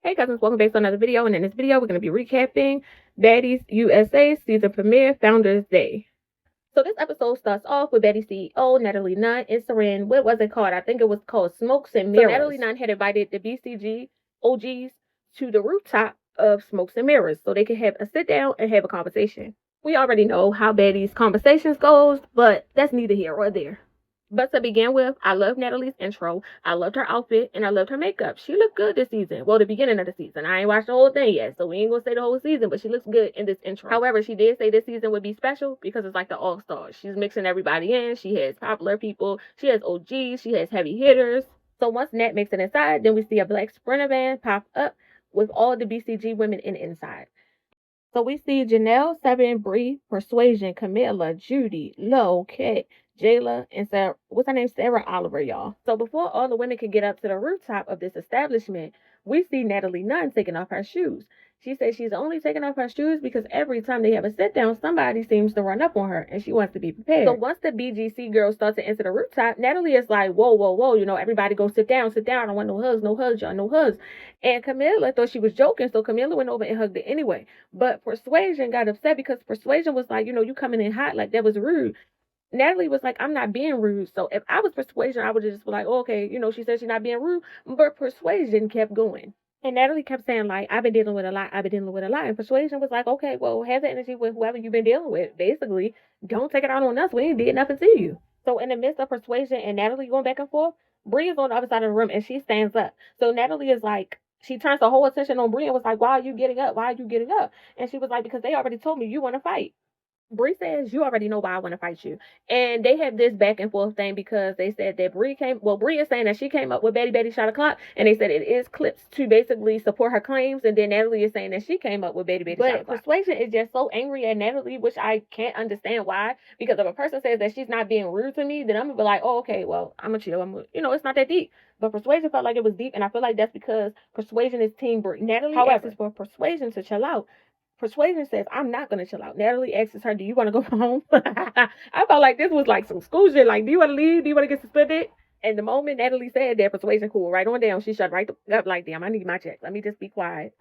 Hey cousins, welcome back to another video, and in this video we're going to be recapping Baddies USA season premiere Founders Day. So this episode starts off with Baddies CEO Natalie Nunn entering, what was it called? I think it was called Smokes and Mirrors. So Natalie Nunn had invited the BCG OGs to the rooftop of Smokes and Mirrors so they could have a sit down and have a conversation. We already know how Baddies conversations goes, but that's neither here or there. But to begin with, I love Natalie's intro. I loved her outfit and I loved her makeup. She looked good this season. Well, the beginning of the season. I ain't watched the whole thing yet, so we ain't gonna say the whole season, but she looks good in this intro. However, she did say this season would be special because it's like the all-stars. She's mixing everybody in. She has popular people. She has OGs. She has heavy hitters. So once Nat makes it inside, then we see a black sprinter van pop up with all the BCG women inside. So we see Janelle, Seven, Bree, Persuasion, Camilla, Judy, Lo, Kat, Jayla, and Sarah, what's her name? Sarah Oliver, y'all. So before all the women can get up to the rooftop of this establishment, we see Natalie Nunn taking off her shoes. She says she's only taking off her shoes because every time they have a sit down, somebody seems to run up on her and she wants to be prepared. So once the BGC girls start to enter the rooftop, Natalie is like, whoa, whoa, whoa, everybody go sit down. I don't want no hugs, y'all, no hugs. And Camilla thought she was joking, so Camilla went over and hugged her anyway. But Persuasion got upset because Persuasion was like, you coming in hot, like that was rude. Natalie was like, I'm not being rude. So if I was Persuasion, I would just be like, oh, okay, she said she's not being rude. But Persuasion kept going. And Natalie kept saying, like, I've been dealing with a lot. And Persuasion was like, okay, well, have the energy with whoever you've been dealing with. Basically, don't take it out on us. We ain't did nothing to you. So in the midst of Persuasion and Natalie going back and forth, Bree is on the other side of the room and she stands up. So Natalie is like, she turns her whole attention on Bree and was like, why are you getting up? And she was like, because they already told me you want to fight. Bree says, you already know why I want to fight you. And they have this back and forth thing because they said that Bree is saying that she came up with Betty Shot O'Clock, and they said it is clips to basically support her claims, and then Natalie is saying that she came up with Betty Shot O'Clock. But Persuasion is just so angry at Natalie, which I can't understand why, because if a person says that she's not being rude to me, then I'm going to be like, oh, okay, well, I'm going to chill. It's not that deep. But Persuasion felt like it was deep, and I feel like that's because Persuasion is Team Bree. Natalie asks for Persuasion to chill out. Persuasion says, I'm not going to chill out. Natalie asks her, do you want to go home? I felt like this was like some school shit. Like, do you want to leave? Do you want to get suspended? And the moment Natalie said that, Persuasion cool right on down. She shut right up like, damn, I need my check. Let me just be quiet.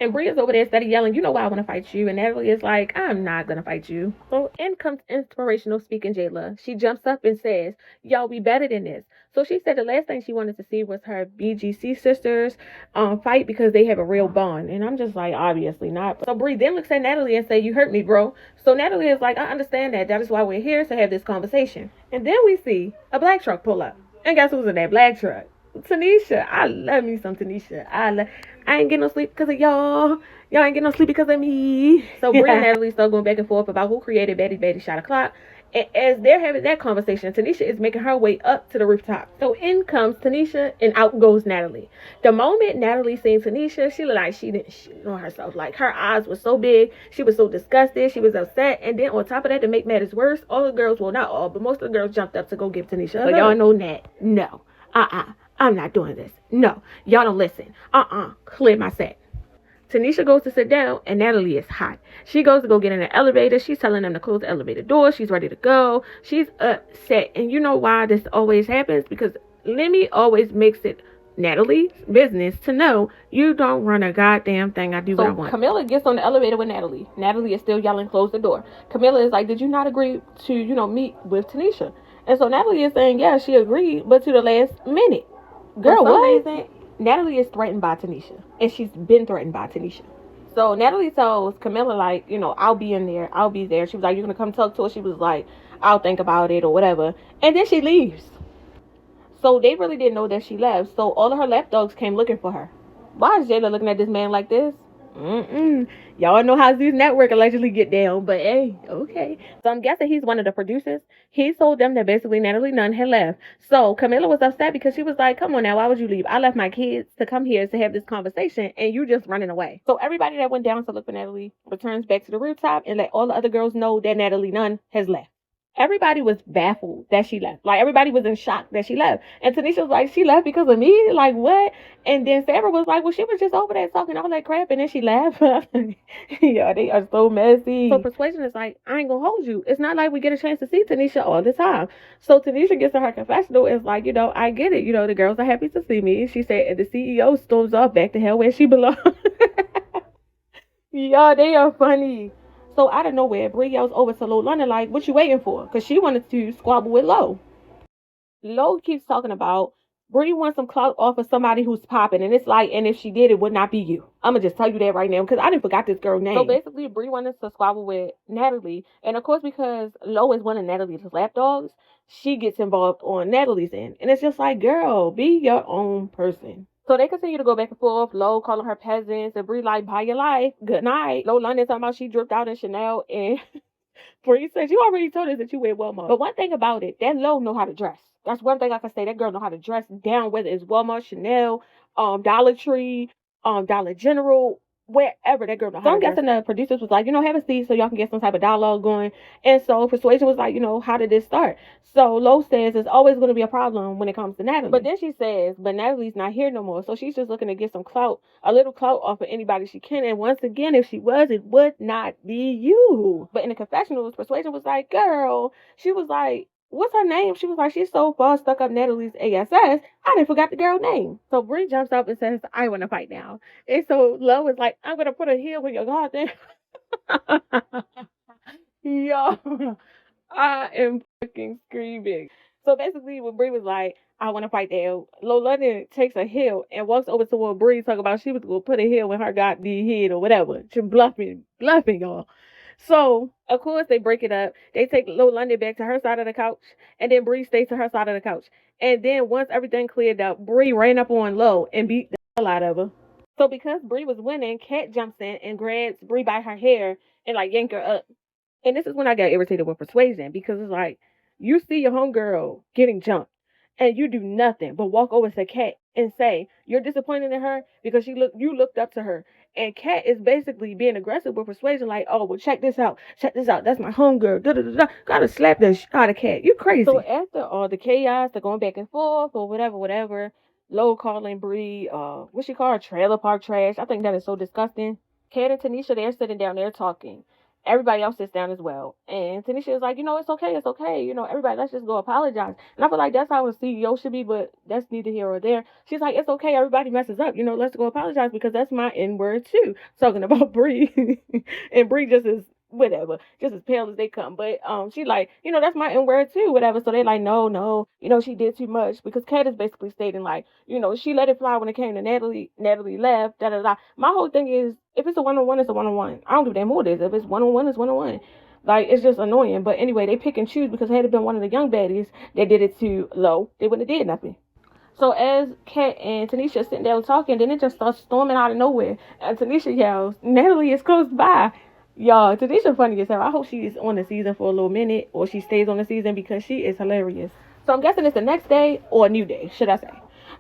And Bree is over there steady yelling, you know why I want to fight you. And Natalie is like, I'm not going to fight you. So in comes inspirational speaking Jayla. She jumps up and says, y'all, we better than this. So she said the last thing she wanted to see was her BGC sisters fight because they have a real bond. And I'm just like, obviously not. So Bree then looks at Natalie and say, you hurt me, bro. So Natalie is like, I understand that. That is why we're here, to have this conversation. And then we see a black truck pull up. And guess who's in that black truck? Tanisha. I love me some Tanisha. I ain't getting no sleep because of y'all. Y'all ain't getting no sleep because of me. So Bree and Natalie start going back and forth about who created Betty Shot O'Clock. And as they're having that conversation, Tanisha is making her way up to the rooftop. So in comes Tanisha and out goes Natalie. The moment Natalie seen Tanisha, she looked like she didn't know herself. Like, her eyes were so big. She was so disgusted. She was upset. And then on top of that, to make matters worse, all the girls, well, not all, but most of the girls jumped up to go give Tanisha a hug. But y'all know Nat. No. I'm not doing this. No. Y'all don't listen. Clear my set. Tanisha goes to sit down, and Natalie is hot. She goes to go get in the elevator. She's telling them to close the elevator door. She's ready to go. She's upset. And you know why this always happens? Because Lemmy always makes it Natalie's business to know you don't run a goddamn thing. I do what I want. Camilla gets on the elevator with Natalie. Natalie is still yelling, close the door. Camilla is like, did you not agree to, meet with Tanisha? And so Natalie is saying, yeah, she agreed, but to the last minute. Girl, what? Natalie is threatened by Tanisha, and she's been threatened by Tanisha. So Natalie tells Camilla, like, I'll be in there. I'll be there. She was like, you're going to come talk to her? She was like, I'll think about it or whatever. And then she leaves. So they really didn't know that she left. So all of her lapdogs came looking for her. Why is Jayla looking at this man like this? Y'all know how Zeus Network allegedly get down, but hey, okay. So I'm guessing he's one of the producers. He told them that basically Natalie Nunn had left. So Camilla was upset because she was like, come on now, why would you leave? I left my kids to come here to have this conversation and you just running away. So everybody that went down to look for Natalie returns back to the rooftop and let all the other girls know that Natalie Nunn has left. Everybody was baffled that she left. Like, everybody was in shock that she left. And Tanisha was like, she left because of me? Like, what? And then Sarah was like, well, she was just over there talking all that crap, and then she left. Yeah, they are so messy. So Persuasion is like, I ain't gonna hold you. It's not like we get a chance to see Tanisha all the time. So Tanisha gets to her confessional and is like, I get it. The girls are happy to see me. She said, and the CEO storms off back to hell where she belongs. Y'all, they are funny. So out of nowhere, Bree yells over to Lo London like, what you waiting for? Because she wanted to squabble with Lo. Lo keeps talking about Bree wants some clout off of somebody who's popping. And it's like, and if she did, it would not be you. I'm going to just tell you that right now because I didn't forgot this girl's name. So basically, Bree wanted to squabble with Natalie. And of course, because Lo is one of Natalie's lapdogs, she gets involved on Natalie's end. And it's just like, girl, be your own person. So they continue to go back and forth. Lo calling her peasants, and Bree like, bye your life, good night. Lo London talking about she dripped out in Chanel, and Bree says, you already told us that you wear Walmart. But one thing about it, that Lo know how to dress. That's one thing I can say. That girl know how to dress down, whether it's Walmart, Chanel, Dollar Tree, Dollar General, wherever that girl know how to dress. So I'm guessing the producers was like, have a seat so y'all can get some type of dialogue going. And so Persuasion was like, how did this start? So Lo says it's always going to be a problem when it comes to Natalie. But then she says, but Natalie's not here no more. So she's just looking to get some clout, a little clout off of anybody she can. And once again, if she was, it would not be you. But in the confessionals, Persuasion was like, girl, she was like, what's her name? She was like, she's so far stuck up Natalie's ASS, I didn't forgot the girl's name. So Bree jumps up and says, I want to fight now. And so Lo is like, I'm going to put a heel in your goddamn. Yo, I am fucking screaming. So basically, when Bree was like, I want to fight there, Lo London takes a heel and walks over to where Bree talking about she was going to put a heel in her goddamn head or whatever. She bluffing, y'all. So, of course, they break it up. They take Lo London back to her side of the couch, and then Bree stays to her side of the couch. And then once everything cleared up, Bree ran up on Lo and beat the hell out of her. So because Bree was winning, Kat jumps in and grabs Bree by her hair and like yank her up. And this is when I got irritated with Persuasion, because it's like, you see your homegirl getting jumped and you do nothing but walk over to Kat and say you're disappointed in her because you looked up to her. And Kat is basically being aggressive with Persuasion, like, oh, well, check this out. That's my homegirl. Gotta slap the shit out of Kat. You crazy. So after all the chaos, they're going back and forth or whatever. Lo calling Bree, what she call her, trailer park trash. I think that is so disgusting. Kat and Tanisha, they're sitting down there talking. Everybody else sits down as well. And Tanisha is like, it's okay. Everybody, let's just go apologize. And I feel like that's how a CEO should be, but that's neither here or there. She's like, it's okay. Everybody messes up. Let's go apologize because that's my N-word too. Talking about Bree. And Bree just is whatever, just as pale as they come. But she like, that's my N-word too, whatever. So they like, no, she did too much, because Kat is basically stating like, she let it fly when it came to Natalie. Natalie left, da. My whole thing is, if it's a one-on-one, it's a one-on-one. I don't give a damn who it is. If it's one-on-one, it's one-on-one. Like, it's just annoying. But anyway, they pick and choose, because had it been one of the young baddies that did it to Lo, they wouldn't have did nothing. So as Kat and Tanisha sitting there talking, then it just starts storming out of nowhere. And Tanisha yells, Natalie is close by. Y'all, Tanisha funny as hell. I hope she is on the season for a little minute, or she stays on the season, because she is hilarious. So I'm guessing it's the next day, or a new day, should I say.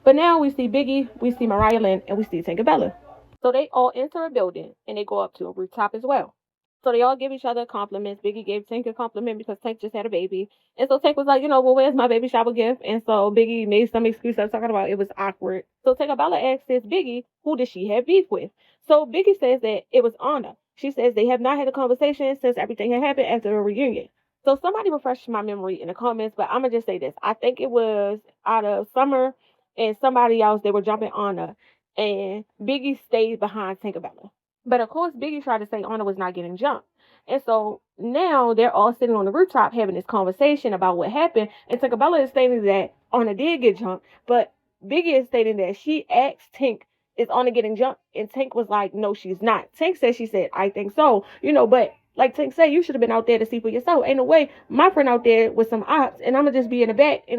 But now we see Biggie, we see Mariah Lynn, and we see Tinkerbella. So they all enter a building, and they go up to a rooftop as well. So they all give each other compliments. Biggie gave Tank a compliment because Tank just had a baby. And so Tank was like, well, where's my baby shower gift? And so Biggie made some excuse I was talking about. It was awkward. So Tinkerbella asks this Biggie, who did she have beef with? So Biggie says that it was Ahna. She says they have not had a conversation since everything had happened after the reunion. So somebody refresh my memory in the comments, but I'm going to just say this. I think it was out of Summer and somebody else, they were jumping Ahna. And Biggie stayed behind Tinkerbella. But of course, Biggie tried to say Ahna was not getting jumped. And so now they're all sitting on the rooftop having this conversation about what happened. And Tinkerbella is stating that Ahna did get jumped. But Biggie is stating that she asked Tink, is Ahna getting jumped? And Tink was like, no, she's not. Tink said she said, I think so. But like Tink said, you should have been out there to see for yourself. Ain't no way my friend out there with some ops and I'm going to just be in the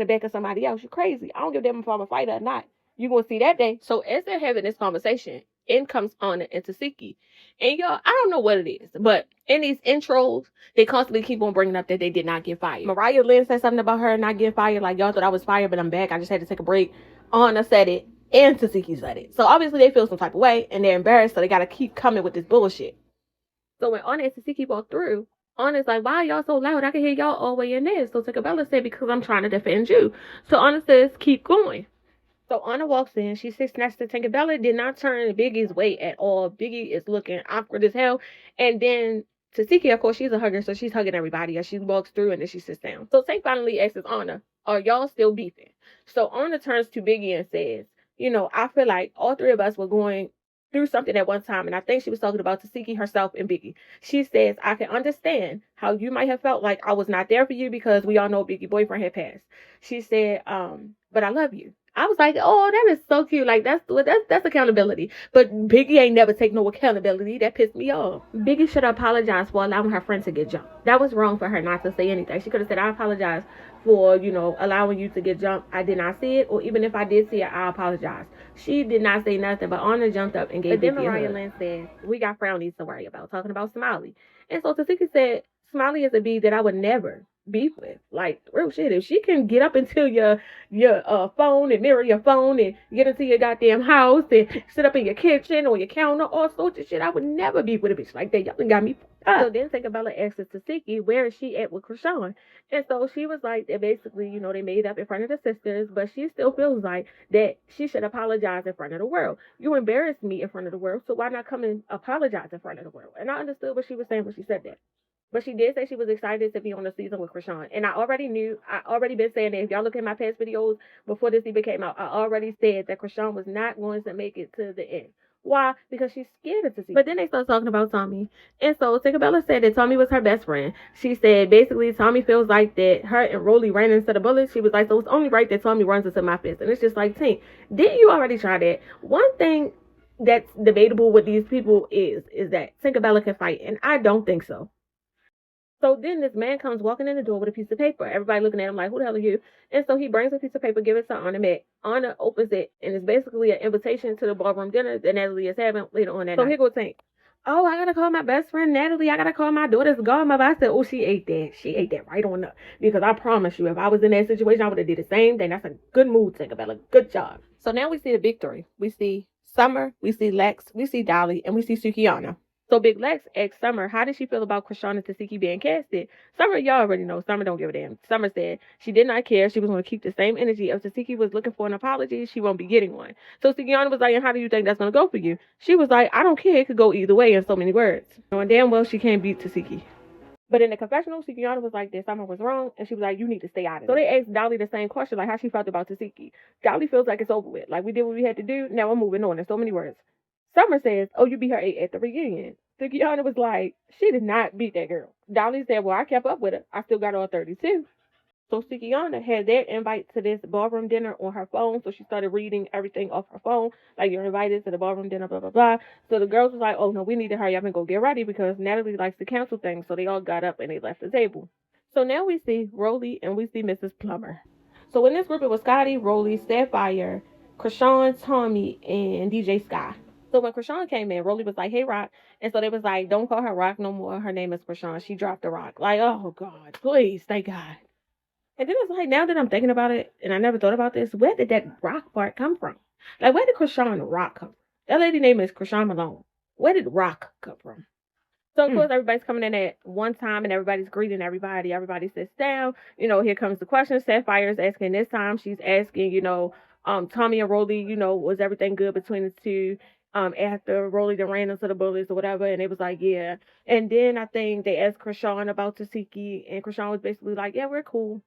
back of somebody else. You're crazy. I don't give a damn if I'm a fighter or not. You're going to see that day. So as they're having this conversation, in comes Ahna and Tesehki. And y'all, I don't know what it is, but in these intros, they constantly keep on bringing up that they did not get fired. Mariah Lynn said something about her not getting fired. Like, y'all thought I was fired, but I'm back. I just had to take a break. Ahna said it, and Tesehki said it. So obviously they feel some type of way, and they're embarrassed, so they got to keep coming with this bullshit. So when Ahna and Tesehki walk through, Anna's like, why are y'all so loud? I can hear y'all all the way in there. So Tinkerbella said, because I'm trying to defend you. So Anna says, keep going. So Anna walks in. She sits next to Tinkerbella. Did not turn Biggie's way at all. Biggie is looking awkward as hell. And then Tesehki, of course, she's a hugger, so she's hugging everybody as she walks through and then she sits down. So Tank finally asks Anna, are y'all still beefing? So Anna turns to Biggie and says, I feel like all three of us were going through something at one time. And I think she was talking about Tesehki herself and Biggie. She says, I can understand how you might have felt like I was not there for you because we all know Biggie's boyfriend had passed. She said, but I love you. I was like, oh, that is so cute. Like, that's accountability. But Biggie ain't never take no accountability. That pissed me off. Biggie should apologize for allowing her friend to get jumped. That was wrong for her not to say anything. She could have said, I apologize for, allowing you to get jumped. I did not see it. Or even if I did see it, I apologize. She did not say nothing, but Anna jumped up and gave Biggie a hug. But then Mariah Lynn said, we got Frownies to worry about, talking about Smiley. And so Tesehki said, Smiley is a bee that I would never beef with. Like, real shit. If she can get up into your phone and mirror your phone and get into your goddamn house and sit up in your kitchen or your counter, all sorts of shit, I would never beef with a bitch like that. Y'all done got me up. So then Tinkerbella asked Tesehki, where is she at with Chrisean? And so she was like, that basically, they made up in front of the sisters, but she still feels like that she should apologize in front of the world. You embarrassed me in front of the world, so why not come and apologize in front of the world? And I understood what she was saying when she said that. But she did say she was excited to be on the season with Chrisean. And I already been saying that. If y'all look at my past videos before this even came out, I already said that Chrisean was not going to make it to the end. Why? Because she's scared of Tesehki. But then they start talking about Tommy. And so Tinkerbella said that Tommy was her best friend. She said basically Tommy feels like that her and Rolly ran into the bullets. She was like, so it's only right that Tommy runs into my fist. And it's just like, Tink, didn't you already try that? One thing that's debatable with these people is that Tinkerbella can fight. And I don't think so. So then this man comes walking in the door with a piece of paper. Everybody looking at him like, who the hell are you? And so he brings a piece of paper, gives it to Ahna Mac. Ahna opens it, and it's basically an invitation to the ballroom dinner that Natalie is having later on that night. So here goes Tank. Oh, I gotta call my best friend Natalie. I gotta call my daughter's godmother. I said, oh, she ate that. She ate that right on up. Because I promise you, if I was in that situation, I would have did the same thing. That's a good mood, Tinkerbella. Good job. So now we see the big three. We see Summer, we see Lex, we see Dolly, and we see Sukihana. So Big Lex asked Summer, how did she feel about Chrisean and Tesehki being casted? Summer, y'all already know. Summer don't give a damn. Summer said she did not care. She was going to keep the same energy. If Tesehki was looking for an apology, she won't be getting one. So Sukihana was like, and how do you think that's going to go for you? She was like, I don't care. It could go either way in so many words. Knowing damn well she can't beat Tesehki. But in the confessional, Sukihana was like, that Summer was wrong, and she was like, you need to stay out of it. So they asked Dolly the same question, like how she felt about Tesehki. Dolly feels like it's over with. Like, we did what we had to do. Now we're moving on in so many words. Summer says, oh, you beat her at the reunion. Sukihana was like, she did not beat that girl. Dolly said, well, I kept up with her. I still got all 32. So Sukihana had their invite to this ballroom dinner on her phone. So she started reading everything off her phone. Like, you're invited to the ballroom dinner, blah, blah, blah. So the girls was like, oh, no, we need to hurry up and go get ready because Natalie likes to cancel things. So they all got up and they left the table. So now we see Rolly and we see Mrs. Plummer. So in this group, it was Scotty, Rolly, Sapphire, Chrisean, Tommy, and DJ Sky. So when Chrisean came in, Rolly was like, hey, Rock. And so they was like, don't call her Rock no more. Her name is Chrisean. She dropped the rock. Like, oh, God, please, thank God. And then it's like, now that I'm thinking about it, and I never thought about this, where did that rock part come from? Like, where did Chrisean Rock come from? That lady name is Chrisean Malone. Where did Rock come from? So, of course, everybody's coming in at one time, and everybody's greeting everybody. Everybody sits down. Here comes the question. Sapphire's asking this time. She's asking, Tommy and Rolly, was everything good between the two? After Rolly then ran into the bullets or whatever, and it was like, yeah. And then I think they asked Chrisean about Tesehki, and Chrisean was basically like, yeah, we're cool.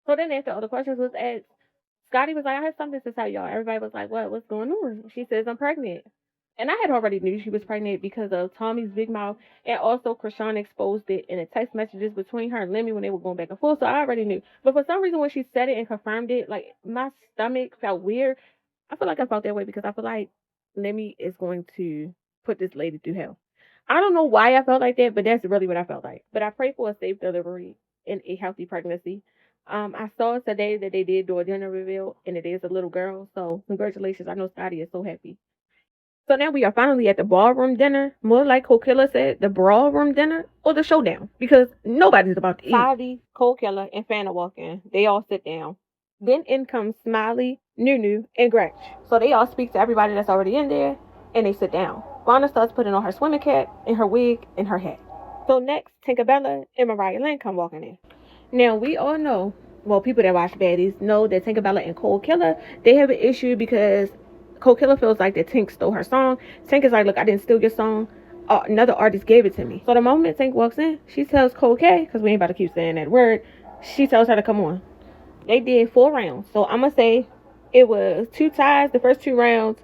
So then after all the questions was asked, Scotty was like, I have something to tell y'all. Everybody was like, what? What's going on? She says, I'm pregnant. And I had already knew she was pregnant because of Tommy's big mouth, and also Chrisean exposed it in the text messages between her and Lemmy when they were going back and forth, so I already knew. But for some reason, when she said it and confirmed it, like, my stomach felt weird. I feel like I felt that way because I feel like Lemmy is going to put this lady through hell. I don't know why I felt like that, but that's really what I felt like. But I pray for a safe delivery and a healthy pregnancy. I saw today that they did do a dinner reveal, and it is a little girl. So congratulations. I know Scotty is so happy. So now we are finally at the ballroom dinner. More like Cold Killer said, the ballroom dinner or the showdown. Because nobody's about to eat. Saudi, Cold Killer, and Fana walk in. They all sit down. Then in comes Smiley, Nunu, and Gretch. So they all speak to everybody that's already in there, and they sit down. Vonna starts putting on her swimming cap, and her wig, and her hat. So next, Tinkerbella and Mariah Lynn come walking in. Now we all know, well, people that watch Baddies know that Tinkerbella and Cold Killer, they have an issue because Cold Killer feels like that Tink stole her song. Tink is like, look, I didn't steal your song. Another artist gave it to me. So the moment Tink walks in, she tells Cold K, because we ain't about to keep saying that word, she tells her to come on. They did 4 rounds. So I'm going to say it was 2 ties the first 2 rounds.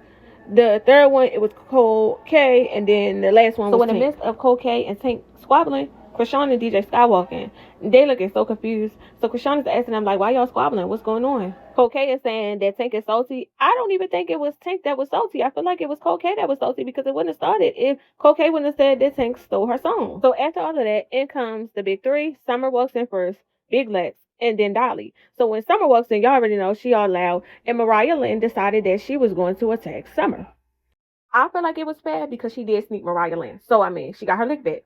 The third one, it was Cold K, and then the last one was Tink. So in the midst of Cold K and Tink squabbling, Chrisean and DJ Skywalking, they looking so confused. So Chrisean is asking them, like, why y'all squabbling? What's going on? Cold K is saying that Tink is salty. I don't even think it was Tink that was salty. I feel like it was Cold K that was salty because it wouldn't have started if Cold K wouldn't have said that Tink stole her song. So after all of that, in comes the big 3. Summer walks in first, Big Lex, and then Dolly. So when Summer walks in, y'all already know she all loud, and Mariah Lynn decided that she was going to attack Summer. I feel like it was fair because she did sneak Mariah Lynn. So, I mean, she got her lick back.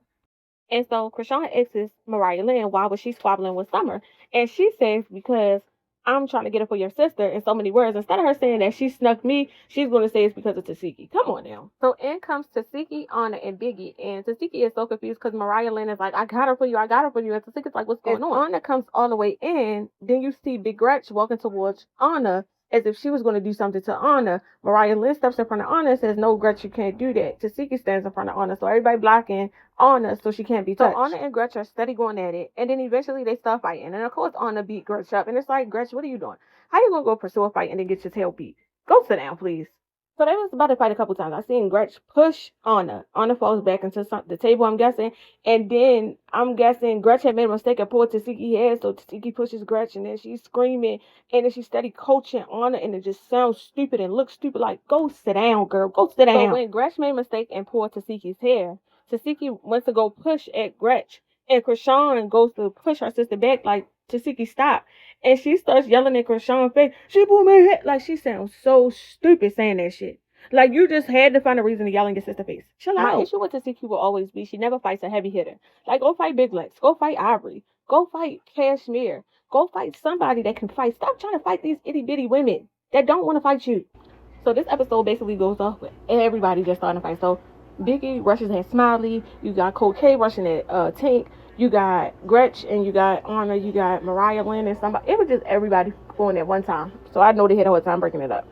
And so Chrisean asks Mariah Lynn, why was she squabbling with Summer? And she says, because I'm trying to get it for your sister in so many words. Instead of her saying that she snuck me, she's going to say it's because of Tesehki. Come on now. So in comes Tesehki, Ahna, and Biggie. And Tesehki is so confused because Mariah Lynn is like, I got her for you. I got her for you. And Tesehki's like, what's going on? Ahna comes all the way in. Then you see Big Gretch walking towards Ahna as if she was going to do something to Ahna. Mariah Lynn steps in front of Ahna and says, no, Gretch, you can't do that. Tesehki stands in front of Ahna. So everybody blocking Ahna so she can't be touched. So Ahna and Gretch are steady going at it. And then eventually they start fighting. And of course Ahna beat Gretch up. And it's like, Gretch, what are you doing? How you going to go pursue a fight and then get your tail beat? Go sit down, please. So they was about to fight a couple times. I seen Gretch push Ahna. Ahna falls back into the table, I'm guessing. And then I'm guessing Gretch had made a mistake and pulled Tesehki's head. So Tesehki pushes Gretch and then she's screaming. And then she's steady coaching Ahna. And it just sounds stupid and looks stupid. Like, go sit down, girl. Go sit down. So when Gretch made a mistake and pulled Tesehki's hair, Tesehki went to go push at Gretch. And Chrisean goes to push her sister back like, Tesehki, stop. And she starts yelling at Chrisean's face, she pulled my head. Like, she sounds so stupid saying that shit. Like, you just had to find a reason to yell in your sister's face. Chill out. My issue with Tesehki will always be she never fights a heavy hitter. Like, go fight Big Lex. Go fight Ivory. Go fight Cashmere. Go fight somebody that can fight. Stop trying to fight these itty-bitty women that don't want to fight you. So this episode basically goes off with everybody just starting to fight. So Biggie rushes at Smiley. You got Cold K rushing at Tink. You got Gretch and you got Ahna. You got Mariah Lynn and somebody. It was just everybody going at one time. So I know they had a hard time breaking it up.